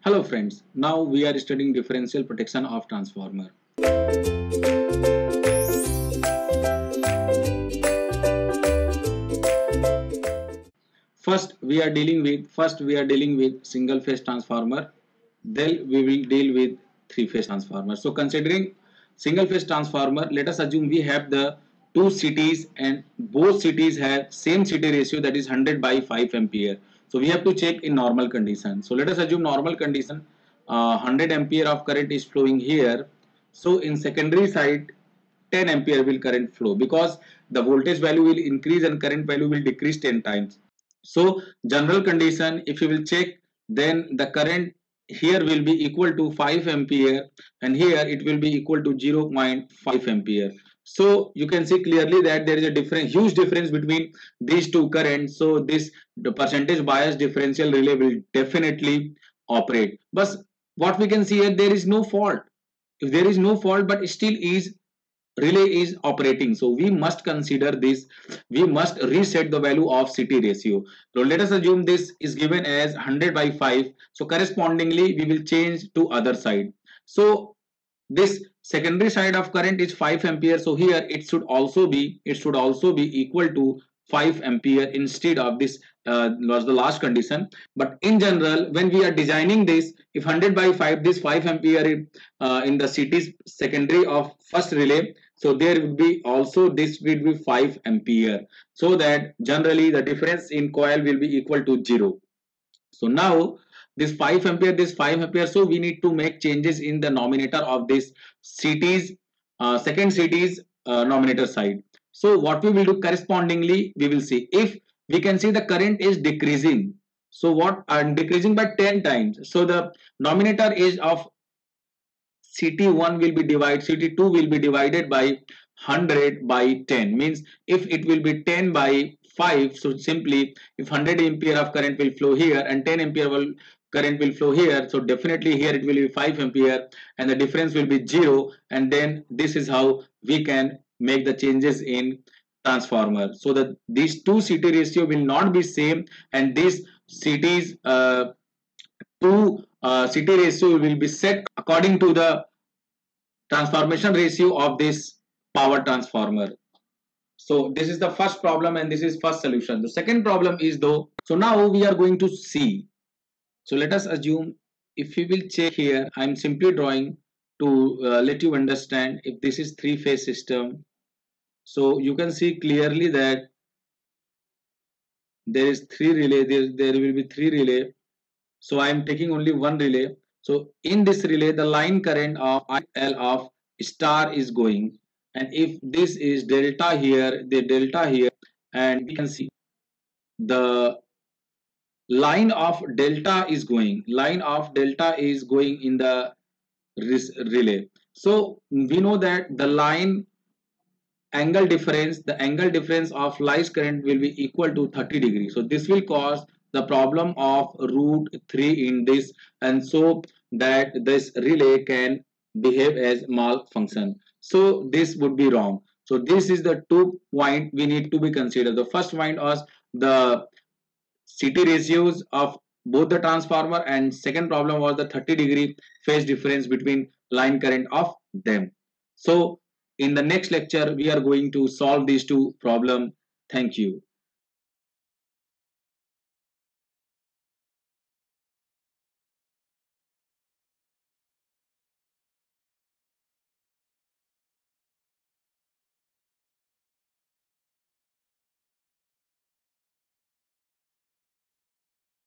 Hello friends, now we are studying differential protection of transformer. First we are dealing with single phase transformer, then we will deal with three phase transformer. So considering single phase transformer, let us assume we have the two cities and both cities have same city ratio, that is 100 by 5 ampere. So we have to check in normal condition. So let us assume normal condition, 100 ampere of current is flowing here. So in secondary side 10 ampere will current flow, because the voltage value will increase and current value will decrease 10 times. So general condition, if you will check, then the current here will be equal to 5 ampere and here it will be equal to 0.5 ampere. So you can see clearly that there is a huge difference between these two currents. So the percentage bias differential relay will definitely operate. But what we can see here, there is no fault. If there is no fault but still is relay is operating, so we must consider this. We must reset the value of CT ratio. So let us assume this is given as 100 by 5, so correspondingly we will change to other side. So this secondary side of current is 5 ampere, so here it should also be equal to 5 ampere instead of this was the last condition. But in general, when we are designing this, if 100 by 5, this 5 ampere in the CT's secondary of first relay, so there will be also this will be 5 ampere, so that generally the difference in coil will be equal to 0. So now this 5 ampere, so we need to make changes in the nominator of this CT's second CT's nominator side. So what we will do, correspondingly we will see, if we can see the current is decreasing, so what decreasing by 10 times, so the nominator is of CT1 will be divided, CT2 will be divided by 100 by 10, means if it will be 10 by 5, so simply if 100 ampere of current will flow here and 10 ampere current will flow here, so definitely here it will be 5 ampere and the difference will be 0, and then this is how we can make the changes in transformer, so that these two CT ratio will not be same, and these CT's two CT ratio will be set according to the transformation ratio of this power transformer. So this is the first problem and this is first solution. The second problem is though, so now we are going to see. So let us assume, if we will check here, I am simply drawing to let you understand if this is three-phase system. So you can see clearly that there is three relay, there will be three relay. So I am taking only one relay. So in this relay, the line current of IL of star is going, and if this is delta here, the delta here, and we can see the line of delta is going, in the relay. So we know that the line angle difference, the angle difference of light current will be equal to 30 degrees. So this will cause the problem of root 3 in this, and so that this relay can behave as malfunction. So this would be wrong. So this is the 2 point we need to be considered. The first point was the CT ratios of both the transformer, and second problem was the 30-degree phase difference between line current of them. So in the next lecture we are going to solve these two problems. Thank you.